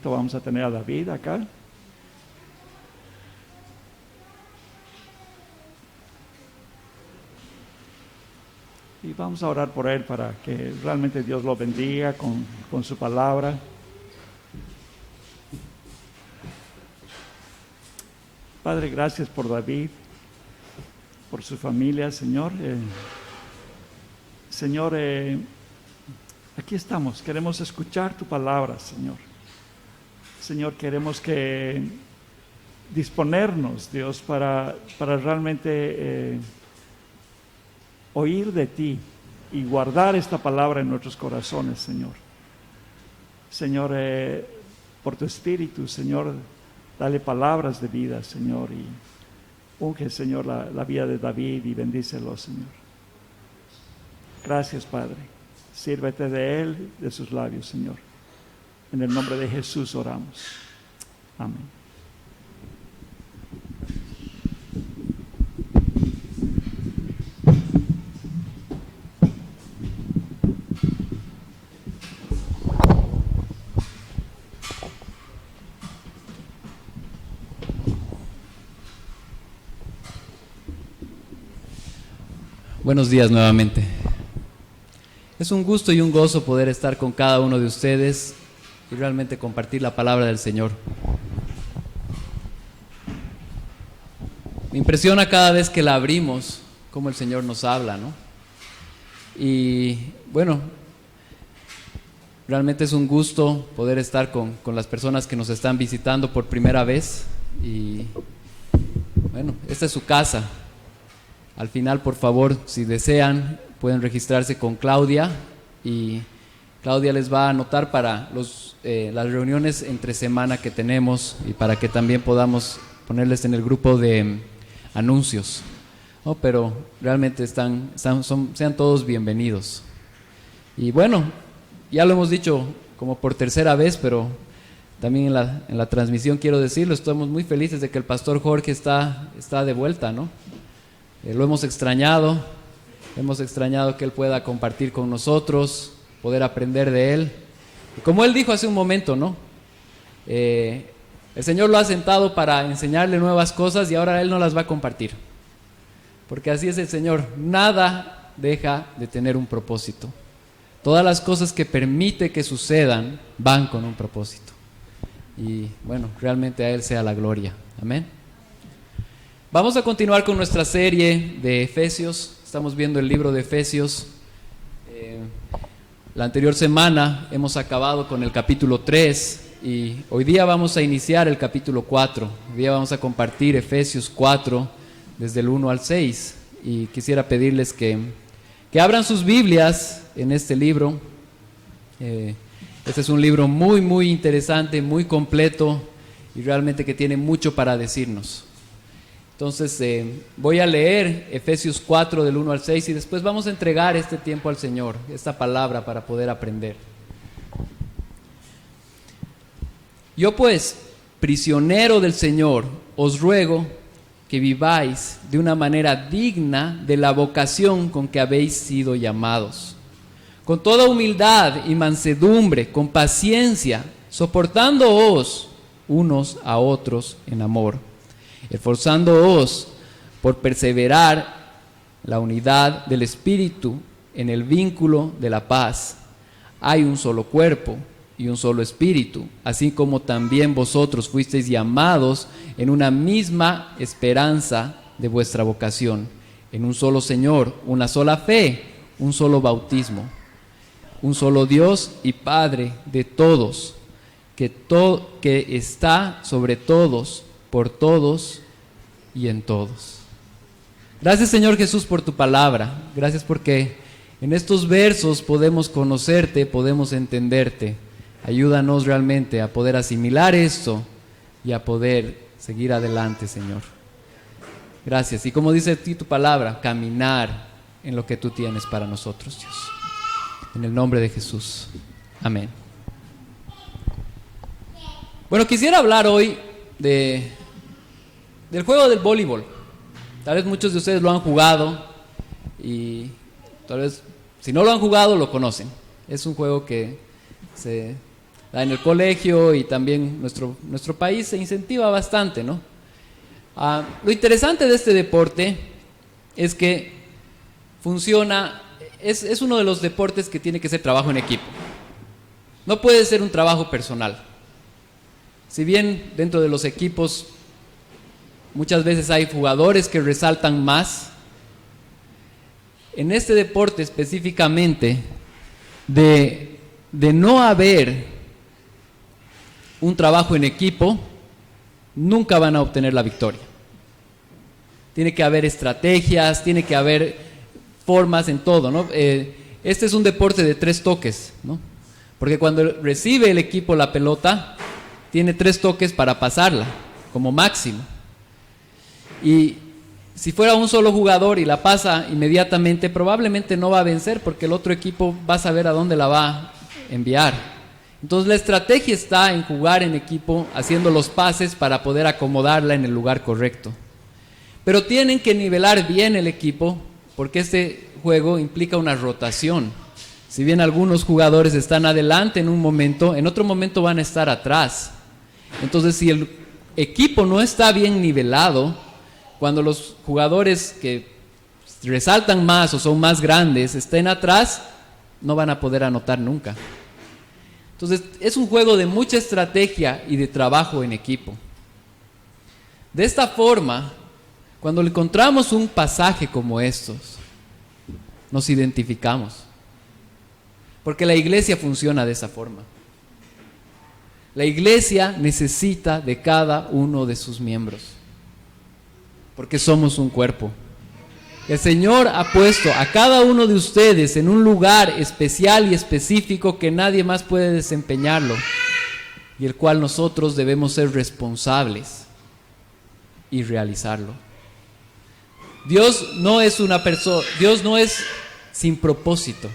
Vamos a tener a David acá. Y vamos a orar por él para que realmente Dios lo bendiga con su palabra. Padre, gracias por David, por su familia, Señor. Señor, aquí estamos, queremos escuchar tu palabra, Señor. Señor, queremos disponernos, Dios, para realmente oír de ti y guardar esta palabra en nuestros corazones, Señor. Señor, por tu Espíritu, Señor, dale palabras de vida, Señor, y unge, Señor, la vida de David y bendícelo, Señor. Gracias, Padre. Sírvete de él, de sus labios, Señor. En el nombre de Jesús oramos. Amén. Buenos días nuevamente. Es un gusto y un gozo poder estar con cada uno de ustedes y realmente compartir la palabra del Señor. Me impresiona cada vez que la abrimos cómo el Señor nos habla, ¿no? Y bueno, realmente es un gusto poder estar con las personas que nos están visitando por primera vez. Y bueno, esta es su casa. Al final, por favor, si desean, pueden registrarse con Claudia y Claudia les va a anotar para las reuniones entre semana que tenemos y para que también podamos ponerles en el grupo de anuncios, ¿no? Pero realmente sean todos bienvenidos. Y bueno, ya lo hemos dicho como por tercera vez, pero también en la transmisión quiero decirlo, estamos muy felices de que el pastor Jorge está de vuelta, ¿no? Lo hemos extrañado que él pueda compartir con nosotros, poder aprender de él. Y como él dijo hace un momento, ¿no? El Señor lo ha sentado para enseñarle nuevas cosas y ahora él no las va a compartir. Porque así es el Señor, nada deja de tener un propósito. Todas las cosas que permite que sucedan van con un propósito. Y bueno, realmente a Él sea la gloria. Amén. Vamos a continuar con nuestra serie de Efesios. Estamos viendo el libro de Efesios. La anterior semana hemos acabado con el capítulo 3 y hoy día vamos a iniciar el capítulo 4. Hoy día vamos a compartir Efesios 4 desde el 1 al 6 y quisiera pedirles que abran sus Biblias en este libro. Este es un libro muy, muy interesante, muy completo y realmente que tiene mucho para decirnos. Entonces voy a leer Efesios 4 del 1 al 6 y después vamos a entregar este tiempo al Señor, esta palabra para poder aprender. Yo pues, prisionero del Señor, os ruego que viváis de una manera digna de la vocación con que habéis sido llamados, con toda humildad y mansedumbre, con paciencia, soportándoos unos a otros en amor, esforzándoos por perseverar la unidad del Espíritu en el vínculo de la paz. Hay un solo cuerpo y un solo Espíritu, así como también vosotros fuisteis llamados en una misma esperanza de vuestra vocación, en un solo Señor, una sola fe, un solo bautismo, un solo Dios y Padre de todos, que está sobre todos, por todos y en todos. Gracias, Señor Jesús, por tu palabra. Gracias porque en estos versos podemos conocerte, podemos entenderte. Ayúdanos realmente a poder asimilar esto y a poder seguir adelante, Señor. Gracias. Y como dice a ti tu palabra, caminar en lo que tú tienes para nosotros, Dios. En el nombre de Jesús. Amén. Bueno, quisiera hablar hoy del juego del voleibol. Tal vez muchos de ustedes lo han jugado y tal vez si no lo han jugado lo conocen. Es un juego que En el colegio y también nuestro país se incentiva bastante, ¿no? Lo interesante de este deporte es que funciona, es uno de los deportes que tiene que ser trabajo en equipo. No puede ser un trabajo personal. Si bien dentro de los equipos muchas veces hay jugadores que resaltan más, en este deporte específicamente, de no haber un trabajo en equipo, nunca van a obtener la victoria. Tiene que haber estrategias, tiene que haber formas en todo, ¿no? Este es un deporte de 3 toques, ¿no? Porque cuando recibe el equipo la pelota, tiene 3 toques para pasarla, como máximo. Y si fuera un solo jugador y la pasa inmediatamente, probablemente no va a vencer, porque el otro equipo va a saber a dónde la va a enviar. Entonces la estrategia está en jugar en equipo, haciendo los pases para poder acomodarla en el lugar correcto. Pero tienen que nivelar bien el equipo, porque este juego implica una rotación. Si bien algunos jugadores están adelante en un momento, en otro momento van a estar atrás. Entonces, si el equipo no está bien nivelado, cuando los jugadores que resaltan más o son más grandes estén atrás, no van a poder anotar nunca. Entonces, es un juego de mucha estrategia y de trabajo en equipo. De esta forma, cuando encontramos un pasaje como estos, nos identificamos. Porque la iglesia funciona de esa forma. La iglesia necesita de cada uno de sus miembros, porque somos un cuerpo. El Señor ha puesto a cada uno de ustedes en un lugar especial y específico que nadie más puede desempeñarlo, y el cual nosotros debemos ser responsables y realizarlo. Dios no es una persona, Dios no es sin propósito,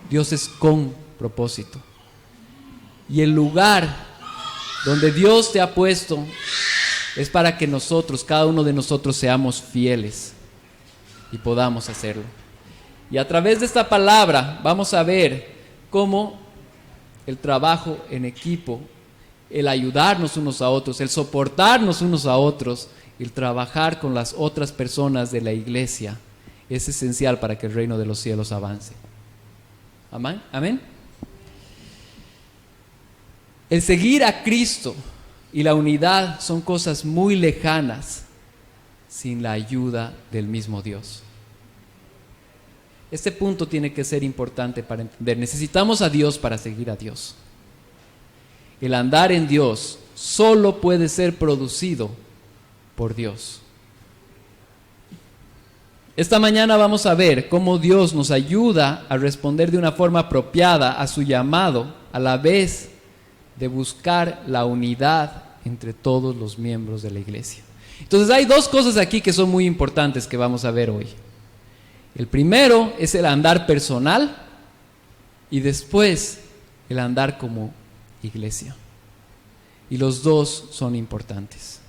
Dios es con propósito. Y el lugar donde Dios te ha puesto es para que nosotros, cada uno de nosotros, seamos fieles y podamos hacerlo. Y a través de esta palabra vamos a ver cómo el trabajo en equipo, el ayudarnos unos a otros, el soportarnos unos a otros, el trabajar con las otras personas de la iglesia es esencial para que el reino de los cielos avance. Amén. Amén. El seguir a Cristo y la unidad son cosas muy lejanas sin la ayuda del mismo Dios. Este punto tiene que ser importante para entender. Necesitamos a Dios para seguir a Dios. El andar en Dios solo puede ser producido por Dios. Esta mañana vamos a ver cómo Dios nos ayuda a responder de una forma apropiada a su llamado, a la vez de buscar la unidad entre todos los miembros de la iglesia. Entonces hay 2 cosas aquí que son muy importantes que vamos a ver hoy. El primero es el andar personal y después el andar como iglesia. Y los 2 son importantes.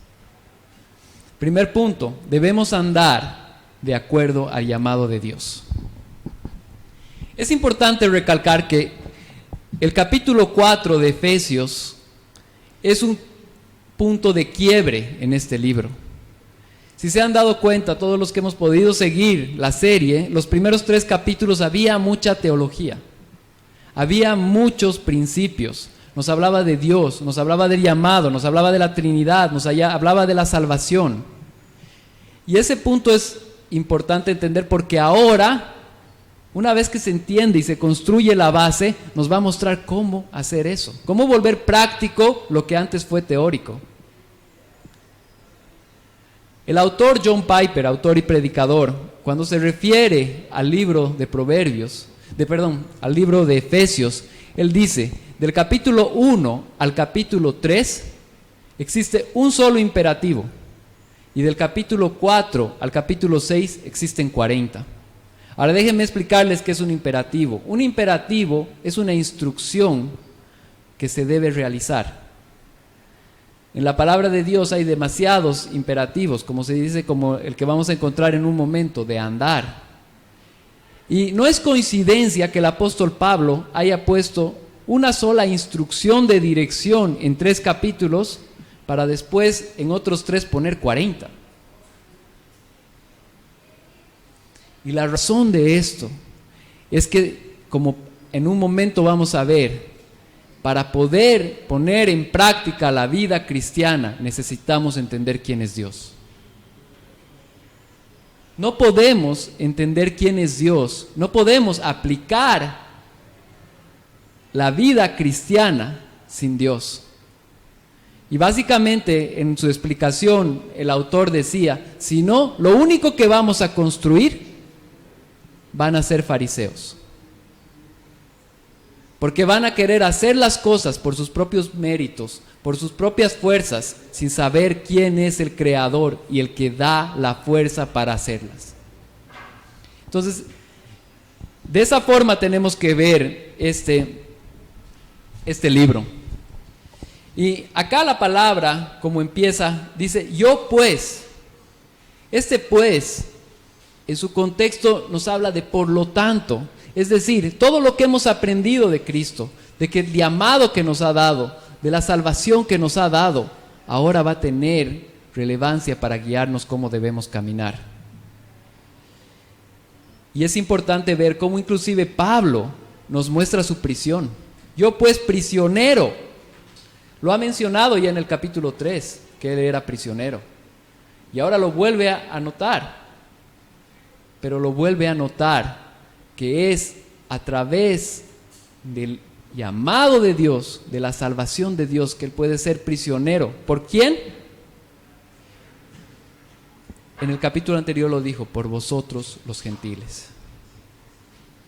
Primer punto, debemos andar de acuerdo al llamado de Dios. Es importante recalcar que el capítulo 4 de Efesios es un punto de quiebre en este libro. Si se han dado cuenta, todos los que hemos podido seguir la serie, los primeros 3 capítulos había mucha teología, había muchos principios. Nos hablaba de Dios, nos hablaba del llamado, nos hablaba de la Trinidad, nos hablaba de la salvación. Y ese punto es importante entender porque ahora, una vez que se entiende y se construye la base, nos va a mostrar cómo hacer eso, cómo volver práctico lo que antes fue teórico. El autor John Piper, autor y predicador, cuando se refiere al libro de al libro de Efesios, él dice, del capítulo 1 al capítulo 3 existe un solo imperativo, y del capítulo 4 al capítulo 6 existen 40. Ahora déjenme explicarles qué es un imperativo. Un imperativo es una instrucción que se debe realizar. En la palabra de Dios hay demasiados imperativos, como se dice, como el que vamos a encontrar en un momento, de andar. Y no es coincidencia que el apóstol Pablo haya puesto una sola instrucción de dirección en 3 capítulos para después en otros 3 poner 40. Y la razón de esto es que, como en un momento vamos a ver, para poder poner en práctica la vida cristiana necesitamos entender quién es Dios. No podemos entender quién es Dios, no podemos aplicar la vida cristiana sin Dios. Y básicamente en su explicación el autor decía, si no, lo único que vamos a construir van a ser fariseos. Porque van a querer hacer las cosas por sus propios méritos, por sus propias fuerzas, sin saber quién es el creador y el que da la fuerza para hacerlas. Entonces, de esa forma tenemos que ver este libro. Y acá la palabra, como empieza, dice, yo pues. Pues, en su contexto nos habla de por lo tanto. Es decir, todo lo que hemos aprendido de Cristo, de que el llamado que nos ha dado, de la salvación que nos ha dado, ahora va a tener relevancia para guiarnos cómo debemos caminar. Y es importante ver cómo inclusive Pablo nos muestra su prisión. Yo pues prisionero. Lo ha mencionado ya en el capítulo 3, que él era prisionero. Y ahora lo vuelve a anotar. Pero lo vuelve a notar que es a través del llamado de Dios, de la salvación de Dios, que él puede ser prisionero. ¿Por quién? En el capítulo anterior lo dijo, por vosotros los gentiles.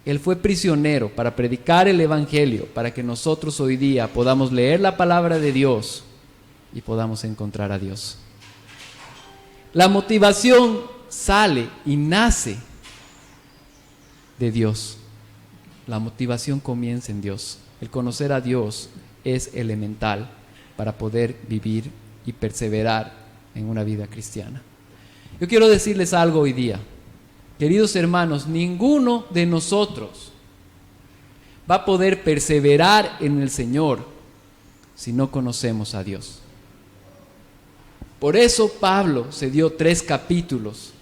Él fue prisionero para predicar el evangelio, para que nosotros hoy día podamos leer la palabra de Dios y podamos encontrar a Dios. La motivación sale y nace de Dios. La motivación comienza en Dios. El conocer a Dios es elemental para poder vivir y perseverar en una vida cristiana. Yo quiero decirles algo hoy día. Queridos hermanos, ninguno de nosotros va a poder perseverar en el Señor si no conocemos a Dios. Por eso Pablo se dio 3 capítulos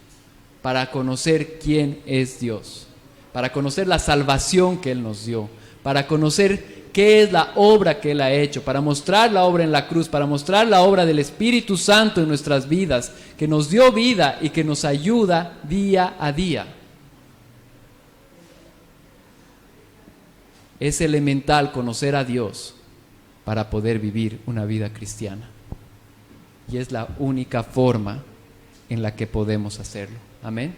para conocer quién es Dios, para conocer la salvación que Él nos dio, para conocer qué es la obra que Él ha hecho, para mostrar la obra en la cruz, para mostrar la obra del Espíritu Santo en nuestras vidas, que nos dio vida y que nos ayuda día a día. Es elemental conocer a Dios para poder vivir una vida cristiana. Y es la única forma en la que podemos hacerlo. Amén.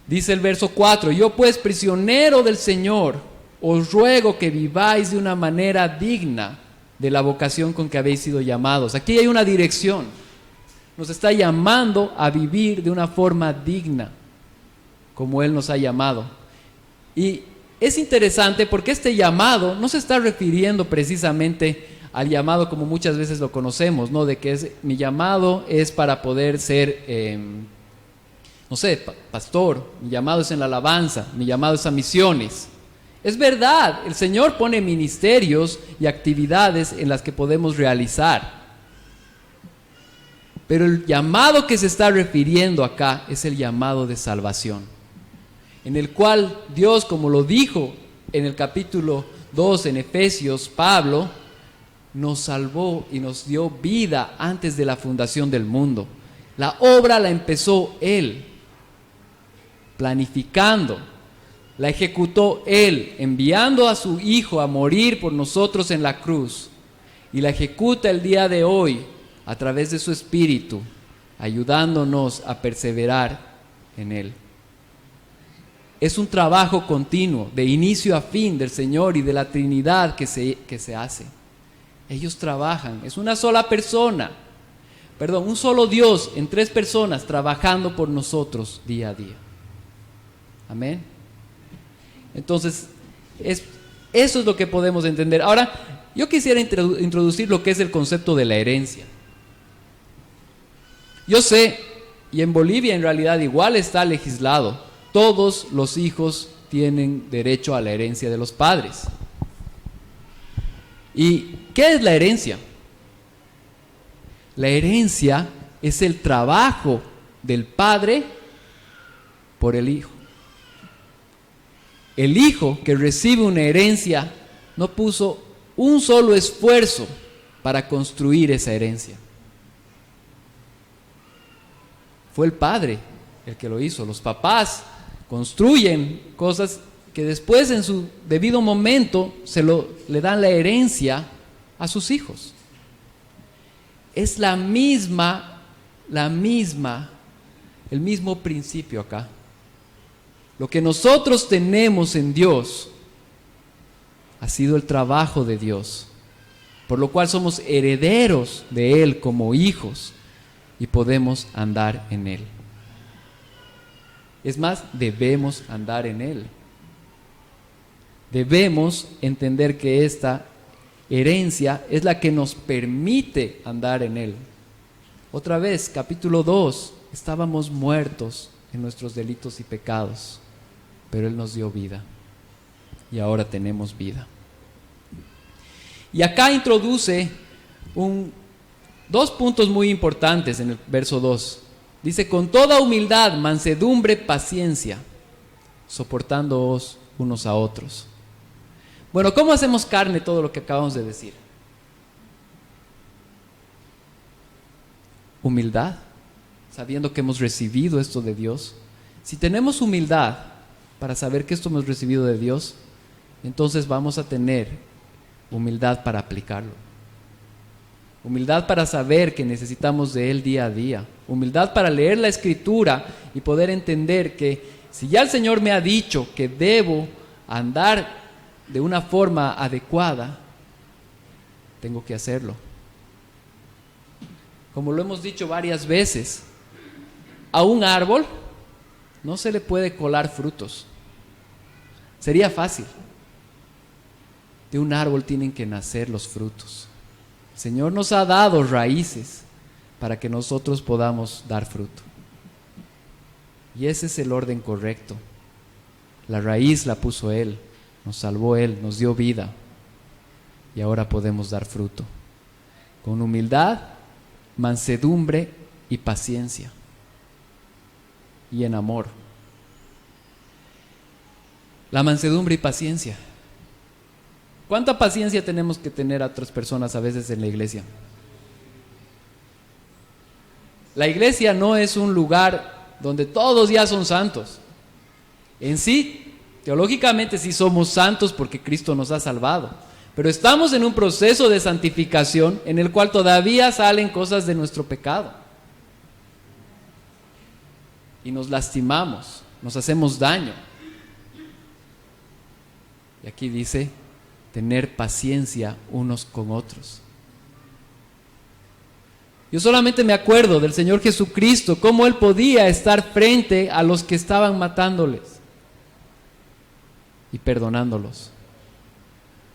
Dice el verso 4, yo pues prisionero del Señor, os ruego que viváis de una manera digna de la vocación con que habéis sido llamados. Aquí hay una dirección. Nos está llamando a vivir de una forma digna, como Él nos ha llamado. Y es interesante porque este llamado no se está refiriendo precisamente al llamado como muchas veces lo conocemos, ¿no? De que mi llamado es para poder ser, pastor, mi llamado es en la alabanza, mi llamado es a misiones. Es verdad, el Señor pone ministerios y actividades en las que podemos realizar. Pero el llamado que se está refiriendo acá es el llamado de salvación, en el cual Dios, como lo dijo en el capítulo 2 en Efesios, Pablo, nos salvó y nos dio vida antes de la fundación del mundo. La obra la empezó Él, planificando, la ejecutó Él, enviando a su Hijo a morir por nosotros en la cruz, y la ejecuta el día de hoy a través de su Espíritu, ayudándonos a perseverar en Él. Es un trabajo continuo, de inicio a fin, del Señor y de la Trinidad que se hace. Ellos trabajan, es una sola persona, un solo Dios en 3 personas trabajando por nosotros día a día. Amén. Entonces, eso es lo que podemos entender. Ahora, yo quisiera introducir lo que es el concepto de la herencia. Yo sé, y en Bolivia en realidad igual está legislado, todos los hijos tienen derecho a la herencia de los padres. ¿Y qué es la herencia? La herencia es el trabajo del padre por el hijo. El hijo que recibe una herencia no puso un solo esfuerzo para construir esa herencia. Fue el padre el que lo hizo. Los papás construyen cosas que después en su debido momento le dan la herencia a sus hijos. Es el mismo principio acá. Lo que nosotros tenemos en Dios ha sido el trabajo de Dios, por lo cual somos herederos de Él como hijos y podemos andar en Él. Es más, debemos andar en Él. Debemos entender que esta herencia es la que nos permite andar en Él. Otra vez, capítulo 2, estábamos muertos en nuestros delitos y pecados, pero Él nos dio vida y ahora tenemos vida. Y acá introduce dos puntos muy importantes en el verso 2. Dice, con toda humildad, mansedumbre, paciencia, soportándoos unos a otros. Bueno, ¿cómo hacemos carne todo lo que acabamos de decir? Humildad, sabiendo que hemos recibido esto de Dios. Si tenemos humildad para saber que esto hemos recibido de Dios, entonces vamos a tener humildad para aplicarlo. Humildad para saber que necesitamos de Él día a día. Humildad para leer la Escritura y poder entender que si ya el Señor me ha dicho que debo andar de una forma adecuada, tengo que hacerlo. Como lo hemos dicho varias veces, a un árbol no se le puede colar frutos. Sería fácil. De un árbol tienen que nacer los frutos. El Señor nos ha dado raíces para que nosotros podamos dar fruto. Y ese es el orden correcto. La raíz la puso Él, nos salvó Él, nos dio vida. Y ahora podemos dar fruto. Con humildad, mansedumbre y paciencia. Y en amor. La mansedumbre y paciencia. ¿Cuánta paciencia tenemos que tener a otras personas a veces en la iglesia? La iglesia no es un lugar donde todos ya son santos. En sí, teológicamente sí somos santos porque Cristo nos ha salvado. Pero estamos en un proceso de santificación en el cual todavía salen cosas de nuestro pecado. Y nos lastimamos, nos hacemos daño. Y aquí dice, tener paciencia unos con otros. Yo solamente me acuerdo del Señor Jesucristo, cómo Él podía estar frente a los que estaban matándoles y perdonándolos.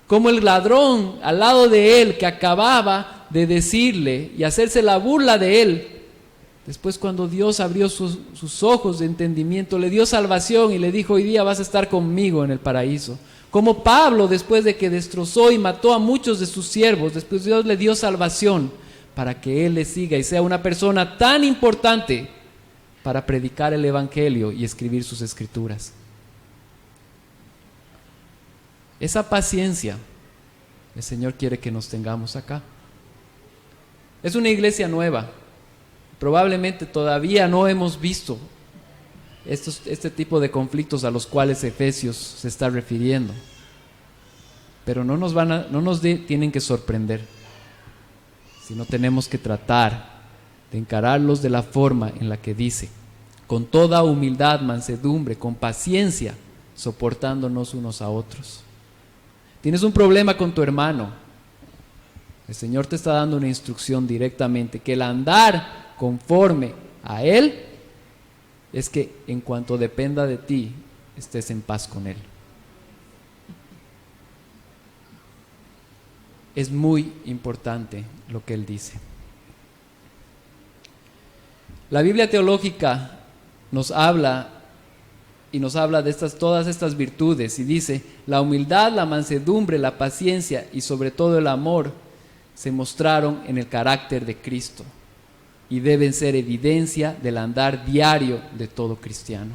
Como el ladrón al lado de Él que acababa de decirle y hacerse la burla de Él, después cuando Dios abrió sus ojos de entendimiento, le dio salvación y le dijo, hoy día vas a estar conmigo en el paraíso. Como Pablo, después de que destrozó y mató a muchos de sus siervos, después Dios le dio salvación para que Él le siga y sea una persona tan importante para predicar el Evangelio y escribir sus escrituras. Esa paciencia el Señor quiere que nos tengamos acá. Es una iglesia nueva. Probablemente todavía no hemos visto este tipo de conflictos a los cuales Efesios se está refiriendo. Pero no nos tienen que sorprender, sino tenemos que tratar de encararlos de la forma en la que dice, con toda humildad, mansedumbre, con paciencia, soportándonos unos a otros. Tienes un problema con tu hermano, el Señor te está dando una instrucción directamente, que el andar conforme a Él es que en cuanto dependa de ti, estés en paz con Él. Es muy importante lo que Él dice. La Biblia teológica nos habla y nos habla de todas estas virtudes y dice: la humildad, la mansedumbre, la paciencia y sobre todo el amor se mostraron en el carácter de Cristo y deben ser evidencia del andar diario de todo cristiano.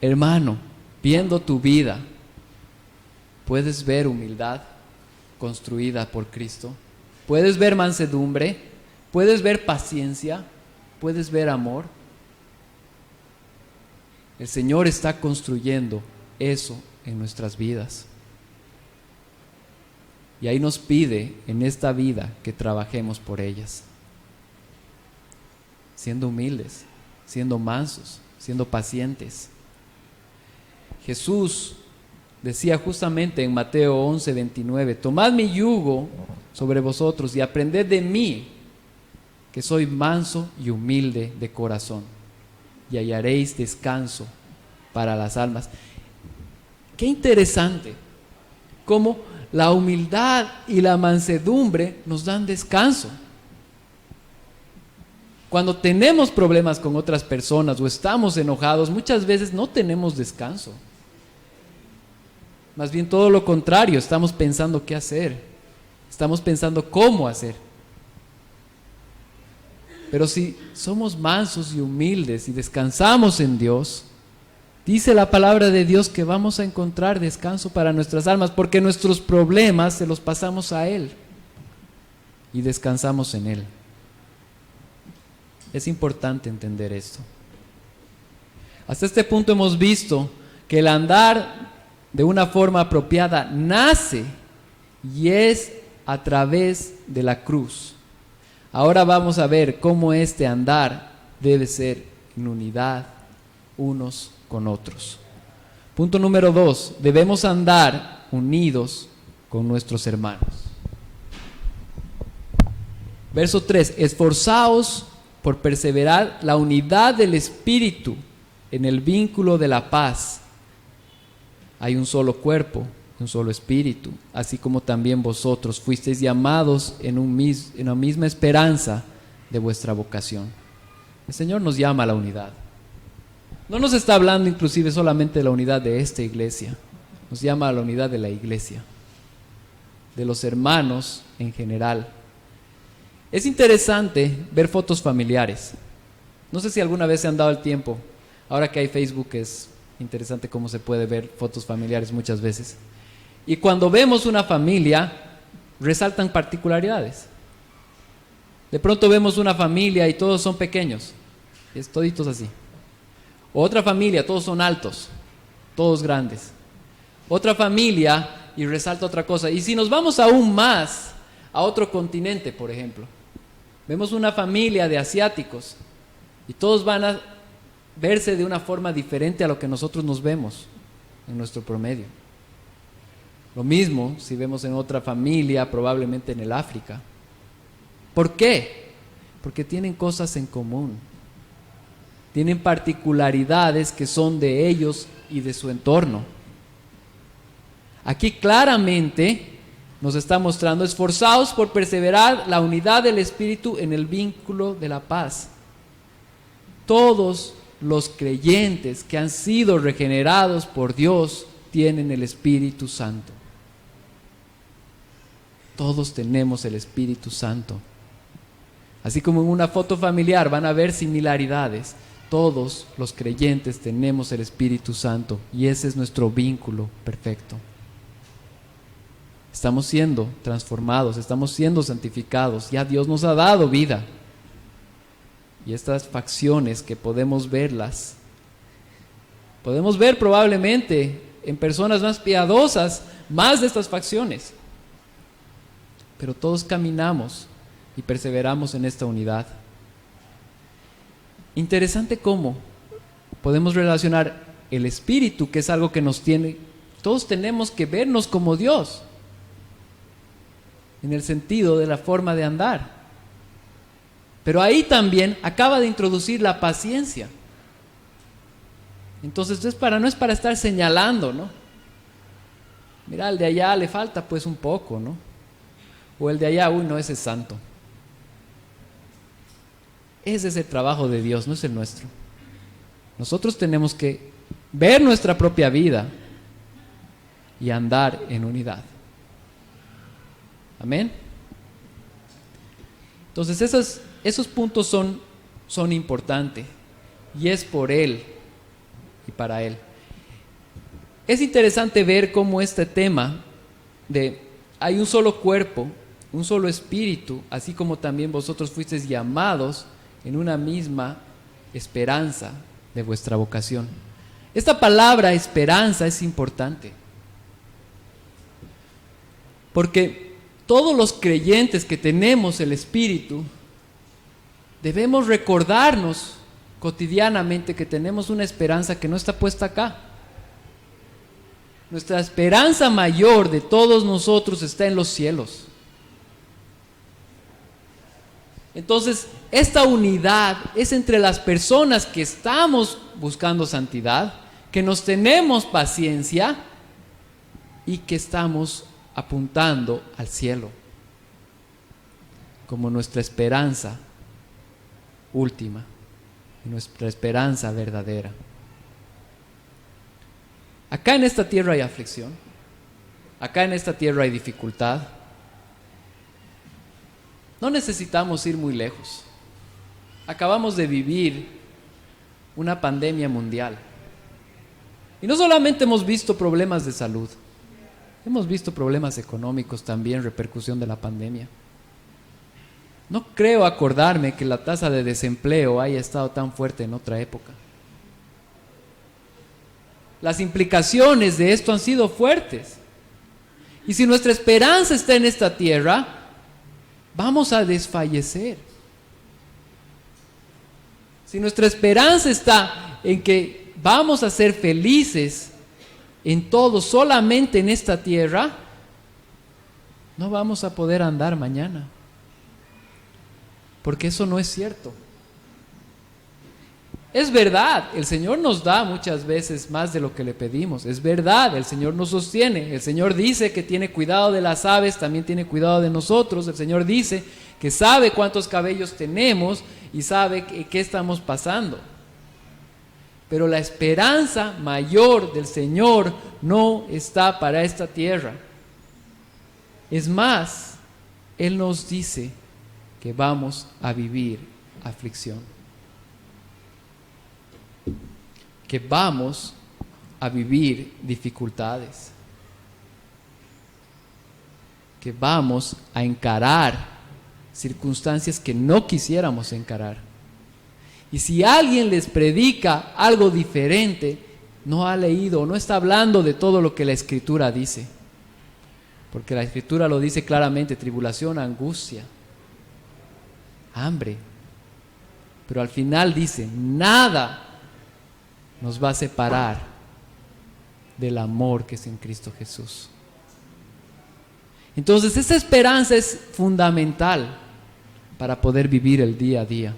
Hermano, viendo tu vida, ¿puedes ver humildad construida por Cristo? ¿Puedes ver mansedumbre? ¿Puedes ver paciencia? ¿Puedes ver amor? El Señor está construyendo eso en nuestras vidas. Y ahí nos pide en esta vida que trabajemos por ellas. Siendo humildes, siendo mansos, siendo pacientes. Jesús decía justamente en Mateo 11:29: tomad mi yugo sobre vosotros y aprended de mí, que soy manso y humilde de corazón, y hallaréis descanso para las almas. Qué interesante cómo la humildad y la mansedumbre nos dan descanso. Cuando tenemos problemas con otras personas o estamos enojados, muchas veces no tenemos descanso. Más bien todo lo contrario, estamos pensando qué hacer, estamos pensando cómo hacer. Pero si somos mansos y humildes y descansamos en Dios, dice la palabra de Dios que vamos a encontrar descanso para nuestras almas, porque nuestros problemas se los pasamos a Él y descansamos en Él. Es importante entender esto. Hasta este punto hemos visto que el andar de una forma apropiada nace y es a través de la cruz. Ahora vamos a ver cómo este andar debe ser en unidad unos con otros. Punto número 2, debemos andar unidos con nuestros hermanos. Verso 3, esforzaos por perseverar la unidad del Espíritu en el vínculo de la paz. Hay un solo cuerpo, un solo Espíritu, así como también vosotros fuisteis llamados en una misma esperanza de vuestra vocación. El Señor nos llama a la unidad. No nos está hablando inclusive solamente de la unidad de esta iglesia, nos llama a la unidad de la iglesia, de los hermanos en general. Es interesante ver fotos familiares. No sé si alguna vez se han dado el tiempo, ahora que hay Facebook es interesante cómo se puede ver fotos familiares muchas veces. Y cuando vemos una familia, resaltan particularidades. De pronto vemos una familia y todos son pequeños, es toditos así. Otra familia, todos son altos, todos grandes. Otra familia y resalta otra cosa. Y si nos vamos aún más a otro continente, por ejemplo, vemos una familia de asiáticos y todos van a verse de una forma diferente a lo que nosotros nos vemos en nuestro promedio. Lo mismo si vemos en otra familia, probablemente en el África. ¿Por qué? Porque tienen cosas en común. Tienen particularidades que son de ellos y de su entorno. Aquí claramente nos está mostrando: esforzaos por perseverar la unidad del Espíritu en el vínculo de la paz. Todos los creyentes que han sido regenerados por Dios tienen el Espíritu Santo. Todos tenemos el Espíritu Santo. Así como en una foto familiar van a ver similaridades, todos los creyentes tenemos el Espíritu Santo y ese es nuestro vínculo perfecto. Estamos siendo transformados, estamos siendo santificados, ya Dios nos ha dado vida. Y estas facciones que podemos verlas, podemos ver probablemente en personas más piadosas, más de estas facciones. Pero todos caminamos y perseveramos en esta unidad. Interesante cómo podemos relacionar el Espíritu, que es algo que nos tiene, todos tenemos que vernos como Dios, en el sentido de la forma de andar. Pero ahí también acaba de introducir la paciencia. Entonces no es para estar señalando, ¿no? Mira, el de allá le falta pues un poco, ¿no? O el de allá, uy, no, ese es santo. Ese es el trabajo de Dios, no es el nuestro. Nosotros tenemos que ver nuestra propia vida y andar en unidad. Amén. Entonces esos puntos son importantes, y es por Él y para Él. Es interesante ver cómo este tema de hay un solo cuerpo, un solo espíritu, así como también vosotros fuisteis llamados en una misma esperanza de vuestra vocación. Esta palabra esperanza es importante, porque todos los creyentes que tenemos el Espíritu debemos recordarnos cotidianamente que tenemos una esperanza que no está puesta acá. Nuestra esperanza mayor de todos nosotros está en los cielos. Entonces, esta unidad es entre las personas que estamos buscando santidad, que nos tenemos paciencia y que estamos apuntando al cielo como nuestra esperanza última y nuestra esperanza verdadera. Acá en esta tierra hay aflicción, acá en esta tierra hay dificultad. No necesitamos ir muy lejos. Acabamos de vivir una pandemia mundial. Y no solamente hemos visto problemas de salud, hemos visto problemas económicos también, repercusión de la pandemia. No creo acordarme que la tasa de desempleo haya estado tan fuerte en otra época. Las implicaciones de esto han sido fuertes. Y si nuestra esperanza está en esta tierra, vamos a desfallecer. Si nuestra esperanza está en que vamos a ser felices en todo, solamente en esta tierra, no vamos a poder andar mañana. Porque eso no es cierto. Es verdad, el Señor nos da muchas veces más de lo que le pedimos. Es verdad, el Señor nos sostiene. El Señor dice que tiene cuidado de las aves, también tiene cuidado de nosotros. El Señor dice que sabe cuántos cabellos tenemos y sabe qué estamos pasando. Pero la esperanza mayor del Señor no está para esta tierra. Es más, Él nos dice que vamos a vivir aflicción, que vamos a vivir dificultades, que vamos a encarar circunstancias que no quisiéramos encarar. Y si alguien les predica algo diferente, no ha leído, no está hablando de todo lo que la Escritura dice, porque la Escritura lo dice claramente: tribulación, angustia, hambre. Pero al final dice: nada nos va a separar del amor que es en Cristo Jesús. Entonces esa esperanza es fundamental para poder vivir el día a día.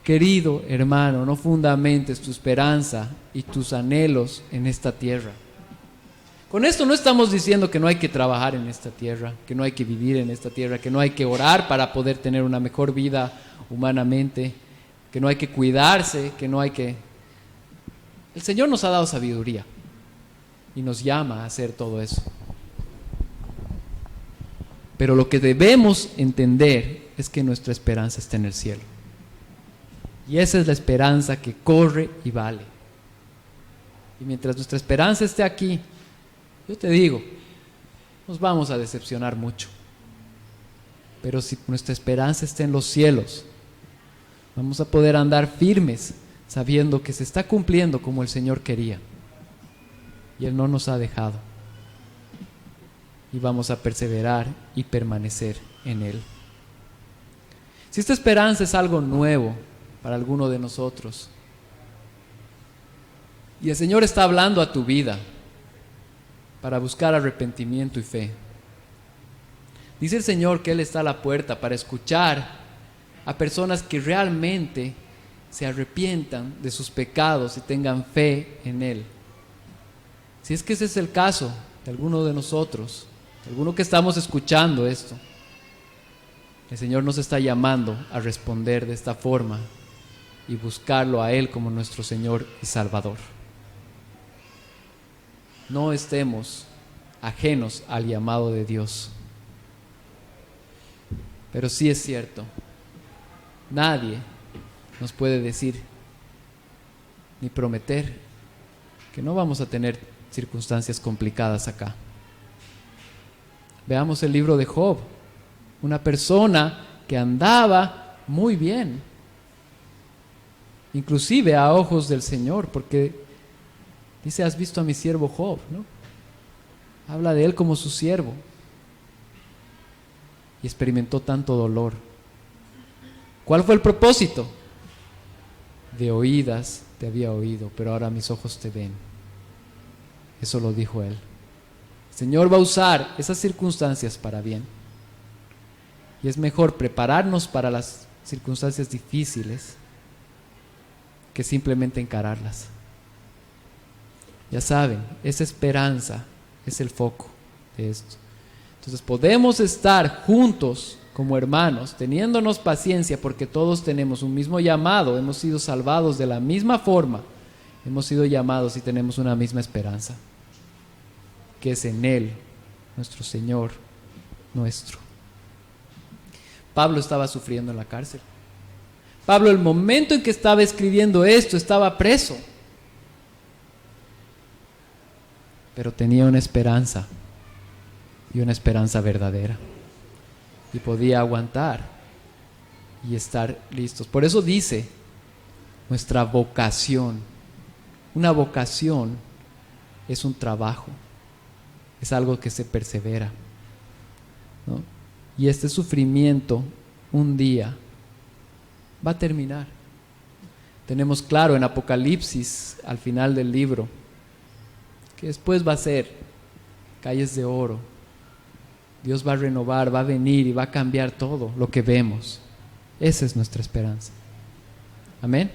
Querido hermano, no fundamentes tu esperanza y tus anhelos en esta tierra. Con esto no estamos diciendo que no hay que trabajar en esta tierra, que no hay que vivir en esta tierra, que no hay que orar para poder tener una mejor vida humanamente, que no hay que cuidarse, que no hay que... El Señor nos ha dado sabiduría y nos llama a hacer todo eso. Pero lo que debemos entender es que nuestra esperanza está en el cielo. Y esa es la esperanza que corre y vale. Y mientras nuestra esperanza esté aquí, yo te digo, nos vamos a decepcionar mucho. Pero si nuestra esperanza está en los cielos, vamos a poder andar firmes, sabiendo que se está cumpliendo como el Señor quería. Y Él no nos ha dejado. Y vamos a perseverar y permanecer en Él. Si esta esperanza es algo nuevo para alguno de nosotros, y el Señor está hablando a tu vida para buscar arrepentimiento y fe, dice el Señor que Él está a la puerta para escuchar a personas que realmente se arrepientan de sus pecados y tengan fe en Él. Si es que ese es el caso de alguno de nosotros, de alguno que estamos escuchando esto, El Señor nos está llamando a responder de esta forma y buscarlo a Él como nuestro Señor y Salvador. No estemos ajenos al llamado de Dios. Pero sí es cierto, nadie nos puede decir ni prometer que no vamos a tener circunstancias complicadas acá. Veamos el libro de Job, una persona que andaba muy bien, inclusive a ojos del Señor, porque dice: has visto a mi siervo Job, ¿no? Habla de él como su siervo, y experimentó tanto dolor. ¿Cuál fue el propósito? De oídas te había oído, pero ahora mis ojos te ven. Eso lo dijo él. El Señor va a usar esas circunstancias para bien. Y es mejor prepararnos para las circunstancias difíciles que simplemente encararlas. Ya saben, esa esperanza es el foco de esto. Entonces podemos estar juntos como hermanos, teniéndonos paciencia, porque todos tenemos un mismo llamado, hemos sido salvados de la misma forma, hemos sido llamados y tenemos una misma esperanza, que es en Él, nuestro Señor, nuestro. Pablo estaba sufriendo en la cárcel. Pablo, el momento en que estaba escribiendo esto, estaba preso. Pero tenía una esperanza, y una esperanza verdadera. Y podía aguantar y estar listos. Por eso dice, nuestra vocación. Una vocación es un trabajo, es algo que se persevera, ¿no? Y este sufrimiento un día va a terminar. Tenemos claro en Apocalipsis, al final del libro, que después va a ser calles de oro. Dios va a renovar, va a venir y va a cambiar todo lo que vemos. Esa es nuestra esperanza. Amén.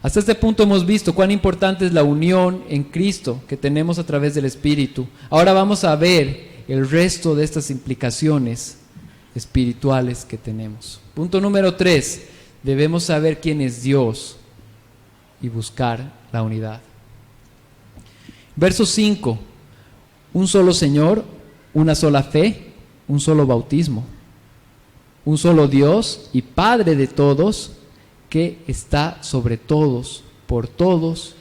Hasta este punto hemos visto cuán importante es la unión en Cristo que tenemos a través del Espíritu. Ahora vamos a ver el resto de estas implicaciones espirituales que tenemos. Punto número 3. Debemos saber quién es Dios y buscar la unidad. Verso 5. Un solo Señor, una sola fe, un solo bautismo, un solo Dios y Padre de todos, que está sobre todos, por todos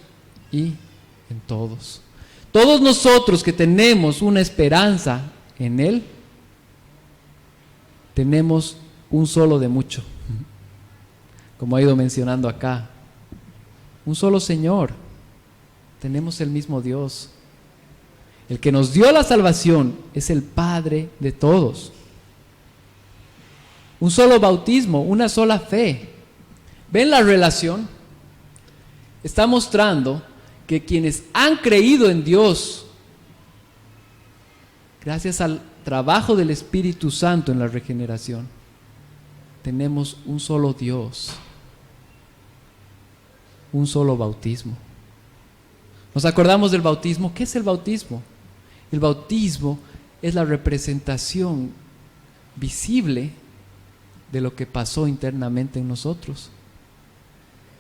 y en todos. Todos nosotros que tenemos una esperanza en Él, tenemos un solo de mucho, como ha ido mencionando acá. Un solo Señor, tenemos el mismo Dios. El que nos dio la salvación es el Padre de todos. Un solo bautismo, una sola fe. ¿Ven la relación? Está mostrando que quienes han creído en Dios, gracias al trabajo del Espíritu Santo en la regeneración, tenemos un solo Dios, un solo bautismo. ¿Nos acordamos del bautismo? ¿Qué es el bautismo? El bautismo es la representación visible de lo que pasó internamente en nosotros.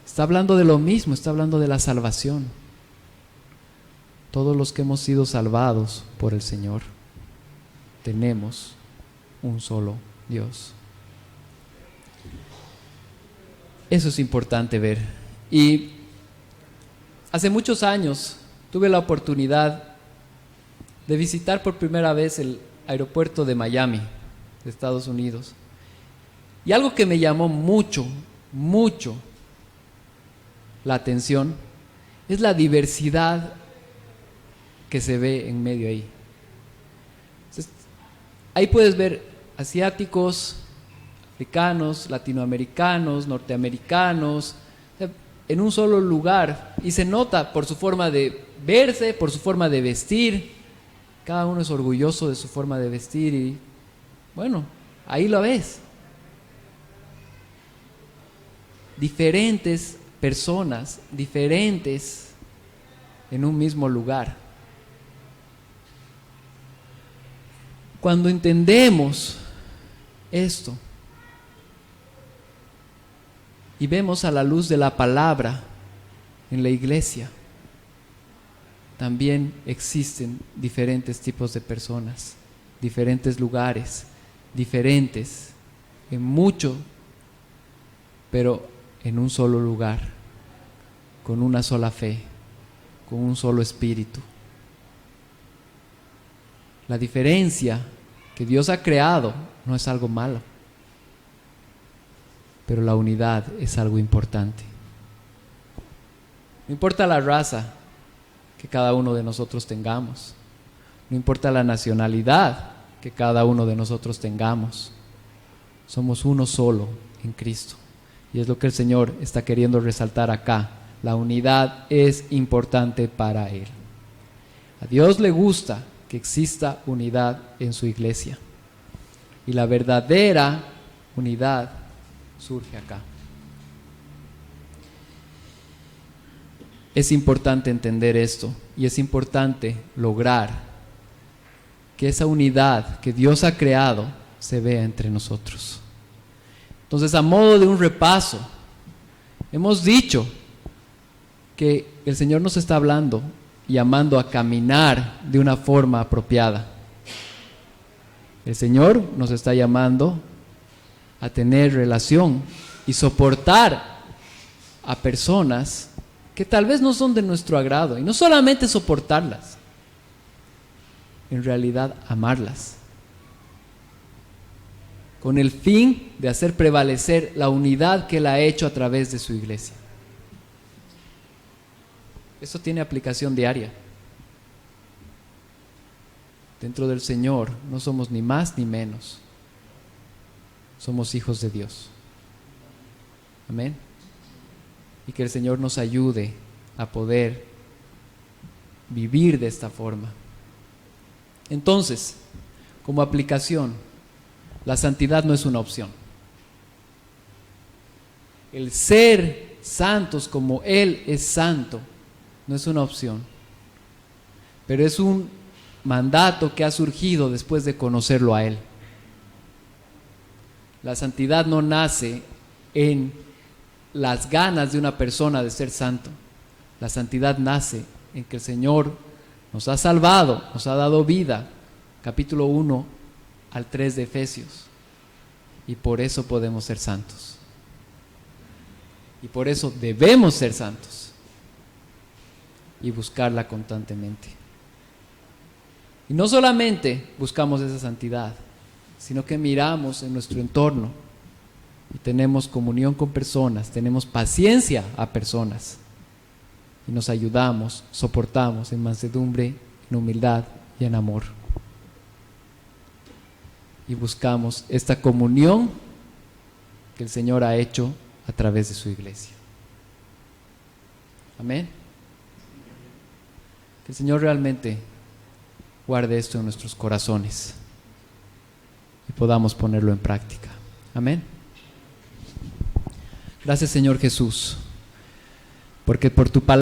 Está hablando de lo mismo, está hablando de la salvación. Todos los que hemos sido salvados por el Señor, tenemos un solo Dios. Eso es importante ver. Y hace muchos años tuve la oportunidad de visitar por primera vez el aeropuerto de Miami, de Estados Unidos. Y algo que me llamó mucho la atención es la diversidad que se ve en medio ahí. Entonces, ahí puedes ver asiáticos, africanos, latinoamericanos, norteamericanos, en un solo lugar, y se nota por su forma de verse, por su forma de vestir. Cada uno es orgulloso de su forma de vestir y bueno, ahí lo ves. Diferentes personas, diferentes en un mismo lugar. Cuando entendemos esto. Y vemos a la luz de la palabra en la iglesia, también existen diferentes tipos de personas, diferentes lugares, diferentes, en mucho, pero en un solo lugar, con una sola fe, con un solo espíritu. La diferencia que Dios ha creado no es algo malo, pero la unidad es algo importante. No importa la raza que cada uno de nosotros tengamos, no importa la nacionalidad que cada uno de nosotros tengamos, somos uno solo en Cristo. Y es lo que el Señor está queriendo resaltar acá. La unidad es importante para Él. A Dios le gusta que exista unidad en su iglesia. Y la verdadera unidad surge acá. Es importante entender esto y es importante lograr que esa unidad que Dios ha creado se vea entre nosotros. Entonces, a modo de un repaso, hemos dicho que el Señor nos está hablando y llamando a caminar de una forma apropiada. El Señor nos está llamando a tener relación y soportar a personas que tal vez no son de nuestro agrado, y no solamente soportarlas, en realidad amarlas, con el fin de hacer prevalecer la unidad que Él ha hecho a través de su iglesia. Esto tiene aplicación diaria. Dentro del Señor no somos ni más ni menos, somos hijos de Dios. Amén. Y que el Señor nos ayude a poder vivir de esta forma. Entonces, como aplicación, la santidad no es una opción. El ser santos como Él es santo no es una opción, pero es un mandato que ha surgido después de conocerlo a Él. La santidad no nace en las ganas de una persona de ser santo. La santidad nace en que el Señor nos ha salvado, nos ha dado vida, capítulo 1 al 3 de Efesios, y por eso podemos ser santos, y por eso debemos ser santos y buscarla constantemente. Y no solamente buscamos esa santidad, sino que miramos en nuestro entorno y tenemos comunión con personas, tenemos paciencia a personas y nos ayudamos, soportamos en mansedumbre, en humildad y en amor. Y buscamos esta comunión que el Señor ha hecho a través de su iglesia. Amén. Que el Señor realmente guarde esto en nuestros corazones y podamos ponerlo en práctica. Amén. Gracias, Señor Jesús, porque por tu palabra